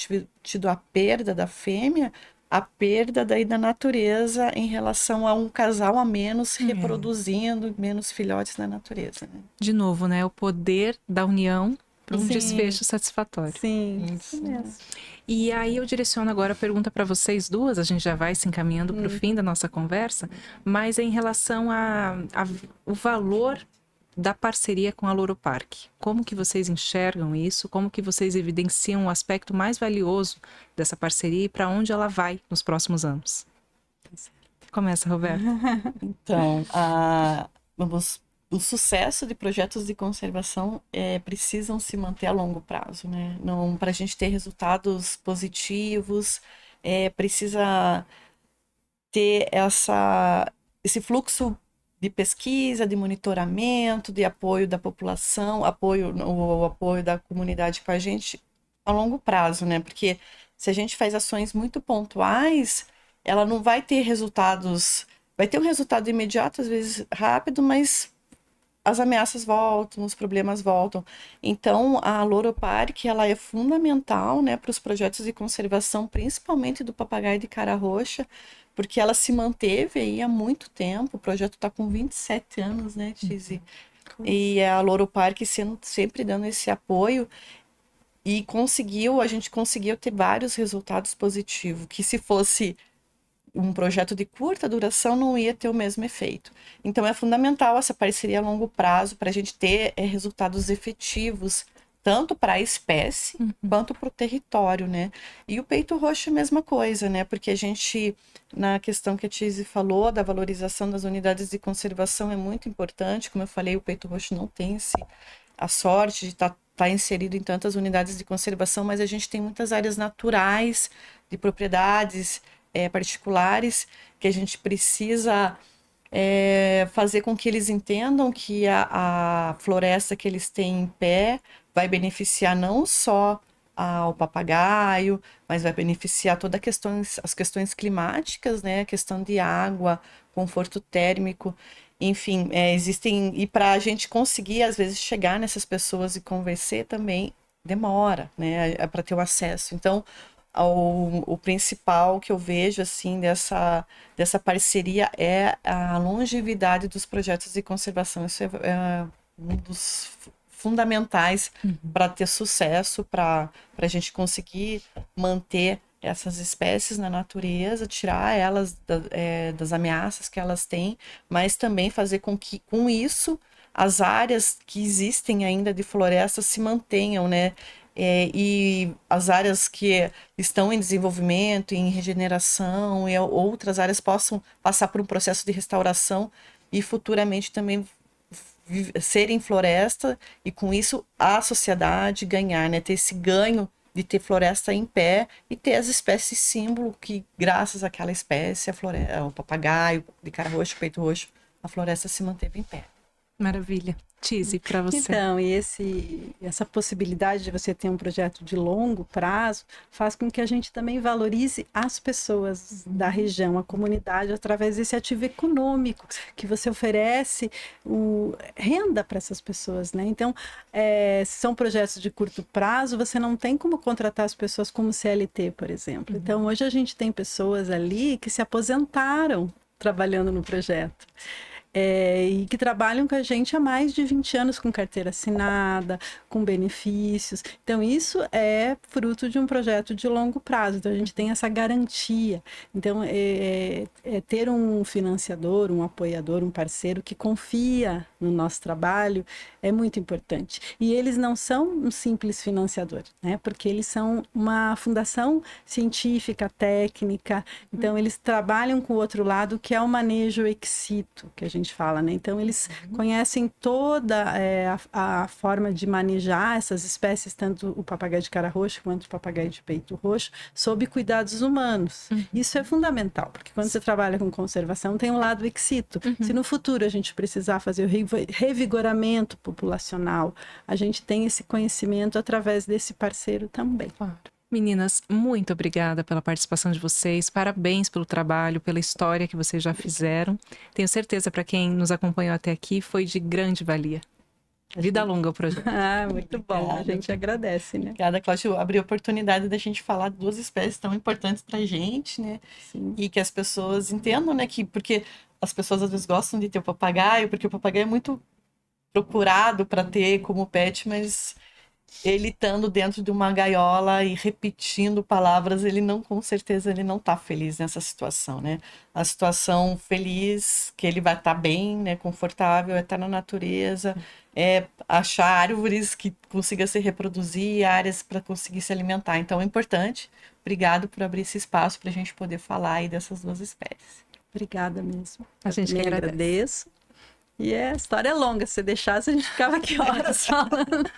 tido a perda da fêmea, a perda daí da natureza em relação a um casal a menos reproduzindo, menos filhotes na natureza. Né? De novo, né? O poder da união para um desfecho satisfatório. Sim, isso mesmo. E aí eu direciono agora a pergunta para vocês duas, a gente já vai se encaminhando para o fim da nossa conversa, mas é em relação o valor da parceria com a Loro Park. Como que vocês enxergam isso? Como que vocês evidenciam o aspecto mais valioso dessa parceria e para onde ela vai nos próximos anos? Começa, Roberto. Então, o sucesso de projetos de conservação precisam se manter a longo prazo, né? Não, para a gente ter resultados positivos, precisa ter esse fluxo de pesquisa, de monitoramento, de apoio da população, o apoio da comunidade com a gente a longo prazo, né? Porque se a gente faz ações muito pontuais, ela não vai ter resultados, vai ter um resultado imediato, às vezes rápido, mas as ameaças voltam, os problemas voltam. Então, a Loro Park, ela é fundamental, né, para os projetos de conservação, principalmente do papagaio de cara roxa, porque ela se manteve aí há muito tempo. O projeto está com 27 anos, né, Tizi? E a Loro Park sempre dando esse apoio. E a gente conseguiu ter vários resultados positivos, que se fosse um projeto de curta duração não ia ter o mesmo efeito. Então é fundamental essa parceria a longo prazo para a gente ter resultados efetivos, tanto para a espécie quanto para o território, né? E o peito roxo é a mesma coisa, né? Porque a gente, na questão que a Tizi falou, da valorização das unidades de conservação é muito importante. Como eu falei, o peito roxo não tem a sorte de estar inserido em tantas unidades de conservação, mas a gente tem muitas áreas naturais de propriedades particulares que a gente precisa fazer com que eles entendam que a floresta que eles têm em pé vai beneficiar não só ao papagaio, mas vai beneficiar todas as questões climáticas, né? A questão de água, conforto térmico, enfim, existem. E para a gente conseguir, às vezes, chegar nessas pessoas e convencer também demora, né? Para ter o acesso. Então, o principal que eu vejo assim dessa parceria é a longevidade dos projetos de conservação. Isso é um dos fundamentais para ter sucesso, para a gente conseguir manter essas espécies na natureza, tirar elas das ameaças que elas têm, mas também fazer com que, com isso, as áreas que existem ainda de floresta se mantenham, né? E as áreas que estão em desenvolvimento, em regeneração e outras áreas possam passar por um processo de restauração e futuramente também serem floresta e com isso a sociedade ganhar, né? Ter esse ganho de ter floresta em pé e ter as espécies símbolo que graças àquela espécie, o papagaio de cara roxo, peito roxo, a floresta se manteve em pé. Maravilha. Tizi, para você. Então, e essa possibilidade de você ter um projeto de longo prazo faz com que a gente também valorize as pessoas da região, a comunidade, através desse ativo econômico que você oferece renda para essas pessoas, né? Então, se são projetos de curto prazo, você não tem como contratar as pessoas como CLT, por exemplo. Então, hoje a gente tem pessoas ali que se aposentaram trabalhando no projeto. E que trabalham com a gente há mais de 20 anos com carteira assinada, com benefícios. Então, isso é fruto de um projeto de longo prazo. Então, a gente tem essa garantia. Então, ter um financiador, um apoiador, um parceiro que confia no nosso trabalho é muito importante. E eles não são um simples financiador, né? Porque eles são uma fundação científica, técnica. Então, eles trabalham com o outro lado, que é o manejo ex situ, que a gente fala, né? Então, eles conhecem toda a forma de manejar essas espécies, tanto o papagaio de cara roxa quanto o papagaio de peito roxo, sob cuidados humanos. Isso é fundamental, porque quando você trabalha com conservação, tem um lado ex situ. Se no futuro a gente precisar fazer o revigoramento populacional, a gente tem esse conhecimento através desse parceiro também. Claro. Meninas, muito obrigada pela participação de vocês, parabéns pelo trabalho, pela história que vocês já fizeram. Tenho certeza, para quem nos acompanhou até aqui, foi de grande valia. Vida longa o projeto. Muito bom, a gente agradece, né? Obrigada, Cláudio. Abriu a oportunidade da gente falar de duas espécies tão importantes para a gente, né? Sim. E que as pessoas entendam, né? Porque as pessoas às vezes gostam de ter o papagaio, porque o papagaio é muito procurado para ter como pet, mas ele estando dentro de uma gaiola e repetindo palavras, com certeza ele não está feliz nessa situação, né? A situação feliz, que ele vai estar bem, né, confortável, é estar na natureza, é achar árvores que consiga se reproduzir, áreas para conseguir se alimentar. Então é importante. Obrigado por abrir esse espaço para a gente poder falar aí dessas duas espécies. Obrigada mesmo. A gente me que agradece. agradeço. E a história é longa, se deixasse a gente ficava aqui horas falando.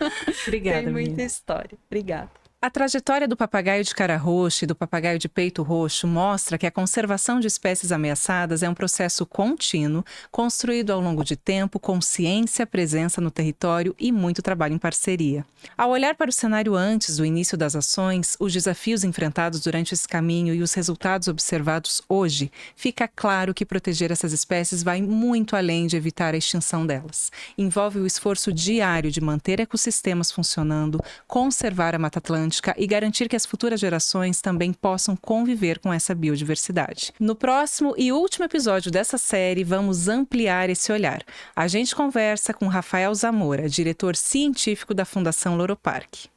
Obrigada, Tem muita menina. história. Obrigada. A trajetória do papagaio de cara roxa e do papagaio de peito roxo mostra que a conservação de espécies ameaçadas é um processo contínuo, construído ao longo de tempo, com ciência, presença no território e muito trabalho em parceria. Ao olhar para o cenário antes do início das ações, os desafios enfrentados durante esse caminho e os resultados observados hoje, fica claro que proteger essas espécies vai muito além de evitar a extinção delas. Envolve o esforço diário de manter ecossistemas funcionando, conservar a Mata Atlântica e garantir que as futuras gerações também possam conviver com essa biodiversidade. No próximo e último episódio dessa série, vamos ampliar esse olhar. A gente conversa com Rafael Zamora, diretor científico da Fundação Loro Parque.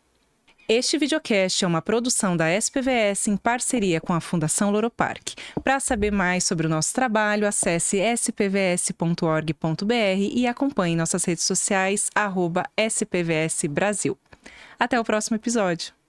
Este videocast é uma produção da SPVS em parceria com a Fundação Loro Parque. Para saber mais sobre o nosso trabalho, acesse spvs.org.br e acompanhe nossas redes sociais @SPVS Brasil. Até o próximo episódio.